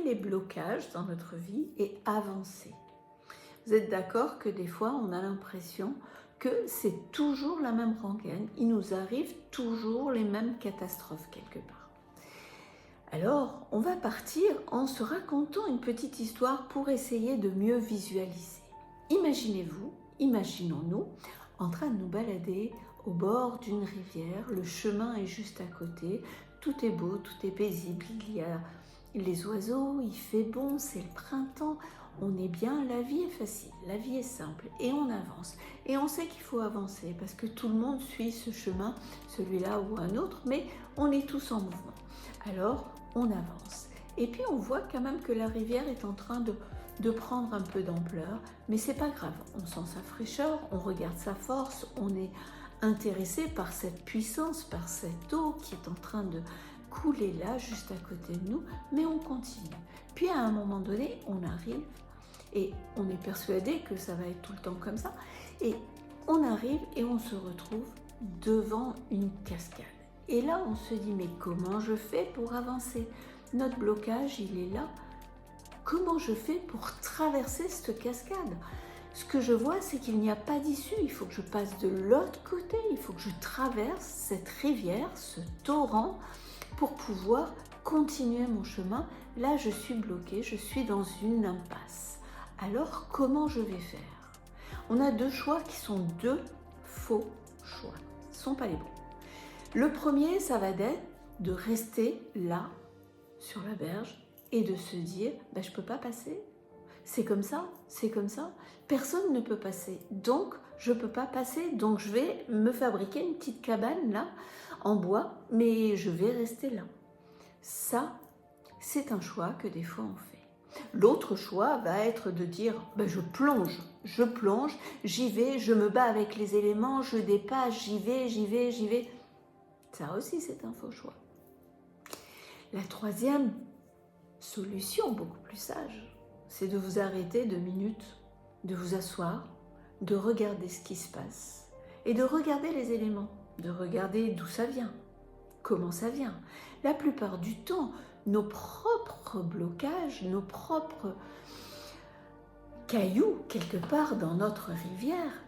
les blocages dans notre vie et avancer. Vous êtes d'accord que des fois, on a l'impression que c'est toujours la même rengaine, il nous arrive toujours les mêmes catastrophes quelque part. Alors, on va partir en se racontant une petite histoire pour essayer de mieux visualiser. Imaginez-vous, imaginons-nous, en train de nous balader au bord d'une rivière, le chemin est juste à côté, tout est beau, tout est paisible, il y a les oiseaux, il fait bon, c'est le printemps, on est bien, la vie est facile, la vie est simple et on avance. Et on sait qu'il faut avancer parce que tout le monde suit ce chemin, celui-là ou un autre, mais on est tous en mouvement. Alors, on avance. Et puis on voit quand même que la rivière est en train de prendre un peu d'ampleur, mais c'est pas grave, on sent sa fraîcheur, on regarde sa force, on est intéressé par cette puissance, par cette eau qui est en train de couler là, juste à côté de nous, mais on continue. Puis à un moment donné, on arrive et on est persuadé que ça va être tout le temps comme ça, et on arrive et on se retrouve devant une cascade. Et là, on se dit, mais comment je fais pour avancer? Notre blocage, il est là. Comment je fais pour traverser cette cascade? Ce que je vois, c'est qu'il n'y a pas d'issue. Il faut que je passe de l'autre côté. Il faut que je traverse cette rivière, ce torrent, pour pouvoir continuer mon chemin. Là, je suis bloquée, je suis dans une impasse. Alors, comment je vais faire? On a deux choix qui sont deux faux choix. Ce ne sont pas les bons. Le premier, ça va être de rester là, sur la berge, et de se dire, je ne peux pas passer. C'est comme ça, c'est comme ça. Personne ne peut passer. Donc, je ne peux pas passer. Donc, je vais me fabriquer une petite cabane là, en bois, mais je vais rester là. Ça, c'est un choix que des fois on fait. L'autre choix va être de dire, je plonge, j'y vais, je me bats avec les éléments, je dépasse, j'y vais. Ça aussi, c'est un faux choix. La troisième solution, beaucoup plus sage, c'est de vous arrêter 2 minutes, de vous asseoir, de regarder ce qui se passe et de regarder les éléments, de regarder d'où ça vient, comment ça vient. La plupart du temps, nos propres blocages, nos propres cailloux, quelque part dans notre rivière,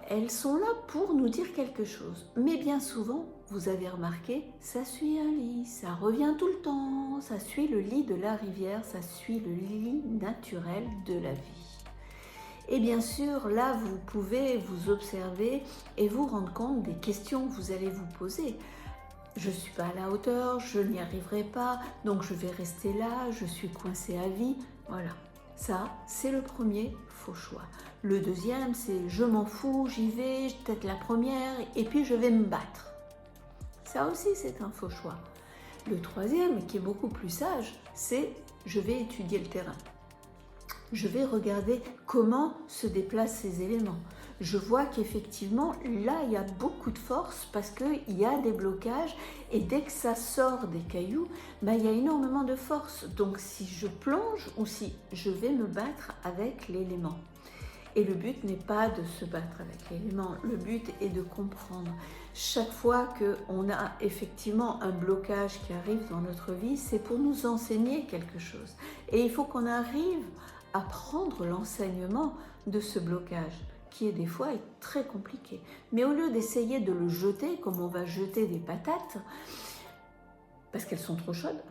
elles sont là pour nous dire quelque chose. Mais bien souvent, vous avez remarqué, ça suit un lit, ça revient tout le temps, ça suit le lit de la rivière, ça suit le lit naturel de la vie. Et bien sûr, là, vous pouvez vous observer et vous rendre compte des questions que vous allez vous poser. Je ne suis pas à la hauteur, je n'y arriverai pas, donc je vais rester là, je suis coincée à vie. Voilà, ça, c'est le premier faux choix. Le deuxième, c'est je m'en fous, j'y vais, peut-être la première, et puis je vais me battre. Ça aussi, c'est un faux choix. Le troisième, qui est beaucoup plus sage, c'est je vais étudier le terrain. Je vais regarder comment se déplacent ces éléments. Je vois qu'effectivement, là, il y a beaucoup de force parce qu'il y a des blocages et dès que ça sort des cailloux, il y a énormément de force. Donc, si je plonge ou si je vais me battre avec l'élément. Et le but n'est pas de se battre avec l'élément, le but est de comprendre. Chaque fois qu'on a effectivement un blocage qui arrive dans notre vie, c'est pour nous enseigner quelque chose. Et il faut qu'on arrive à prendre l'enseignement de ce blocage, qui est des fois très compliqué. Mais au lieu d'essayer de le jeter, comme on va jeter des patates, parce qu'elles sont trop chaudes,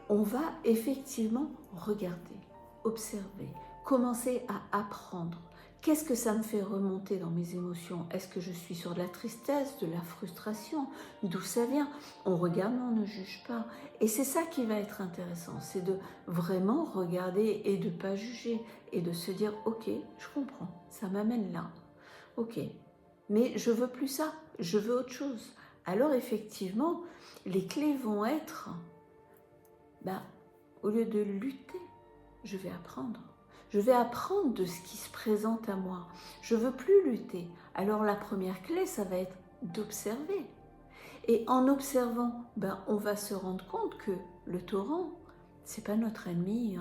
on va effectivement regarder, observer, commencer à apprendre. Qu'est-ce que ça me fait remonter dans mes émotions? Est-ce que je suis sur de la tristesse, de la frustration? D'où ça vient? On regarde, mais on ne juge pas. Et c'est ça qui va être intéressant, c'est de vraiment regarder et de ne pas juger et de se dire, ok, je comprends, ça m'amène là. Ok, mais je veux plus ça, je veux autre chose. Alors effectivement, les clés vont être, au lieu de lutter, je vais apprendre. Je vais apprendre de ce qui se présente à moi. Je ne veux plus lutter. Alors la première clé, ça va être d'observer. Et en observant, on va se rendre compte que le torrent, ce n'est pas notre ennemi.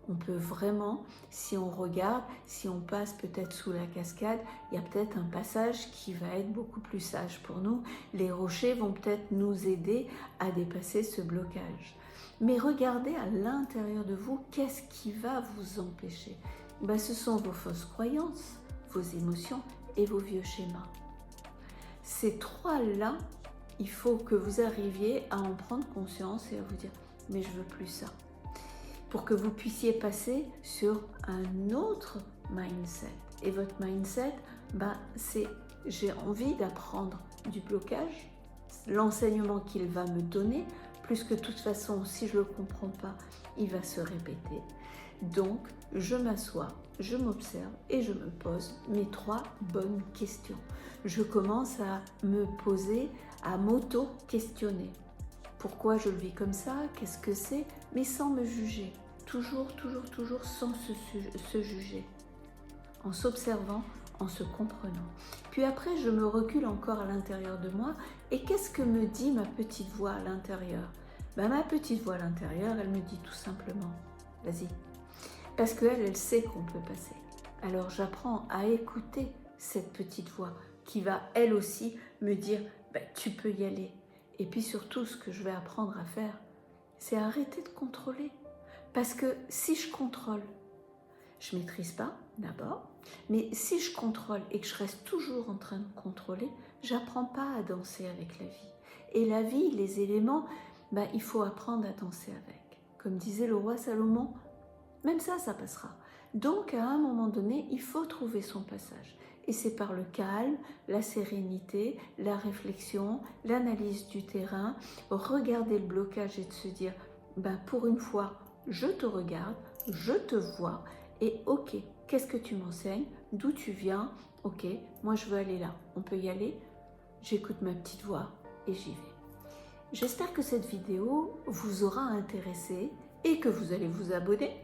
On peut vraiment, si on regarde, si on passe peut-être sous la cascade, il y a peut-être un passage qui va être beaucoup plus sage pour nous. Les rochers vont peut-être nous aider à dépasser ce blocage. Mais regardez à l'intérieur de vous, qu'est-ce qui va vous empêcher? Ben, ce sont vos fausses croyances, vos émotions et vos vieux schémas. Ces trois-là, il faut que vous arriviez à en prendre conscience et à vous dire « mais je veux plus ça ». Pour que vous puissiez passer sur un autre mindset. Et votre mindset, c'est « j'ai envie d'apprendre du blocage », l'enseignement qu'il va me donner, plus que de toute façon, si je ne le comprends pas, il va se répéter. Donc, je m'assois, je m'observe et je me pose mes 3 bonnes questions. Je commence à me poser, à m'auto-questionner. Pourquoi je le vis comme ça? Qu'est-ce que c'est? Mais sans me juger. Toujours sans se juger. En s'observant, en se comprenant. Puis après, je me recule encore à l'intérieur de moi. Et qu'est-ce que me dit ma petite voix à l'intérieur? Ma petite voix à l'intérieur, elle me dit tout simplement, vas-y. Parce qu'elle, elle sait qu'on peut passer. Alors j'apprends à écouter cette petite voix qui va, elle aussi, me dire, tu peux y aller. Et puis surtout, ce que je vais apprendre à faire, c'est arrêter de contrôler. Parce que si je contrôle, je ne maîtrise pas d'abord, mais si je contrôle et que je reste toujours en train de contrôler, j'apprends pas à danser avec la vie. Et la vie, les éléments, il faut apprendre à danser avec. Comme disait le roi Salomon, même ça passera. Donc, à un moment donné, il faut trouver son passage. Et c'est par le calme, la sérénité, la réflexion, l'analyse du terrain, regarder le blocage et de se dire, pour une fois, je te regarde, je te vois, et ok, qu'est-ce que tu m'enseignes? D'où tu viens? Ok, moi je veux aller là. On peut y aller? J'écoute ma petite voix et j'y vais. J'espère que cette vidéo vous aura intéressé et que vous allez vous abonner.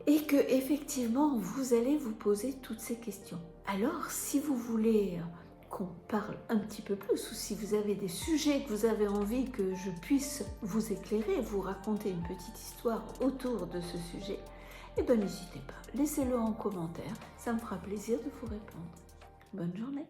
Et que effectivement vous allez vous poser toutes ces questions. Alors si vous voulez qu'on parle un petit peu plus ou si vous avez des sujets que vous avez envie que je puisse vous éclairer, vous raconter une petite histoire autour de ce sujet, n'hésitez pas, laissez-le en commentaire, ça me fera plaisir de vous répondre. Bonne journée.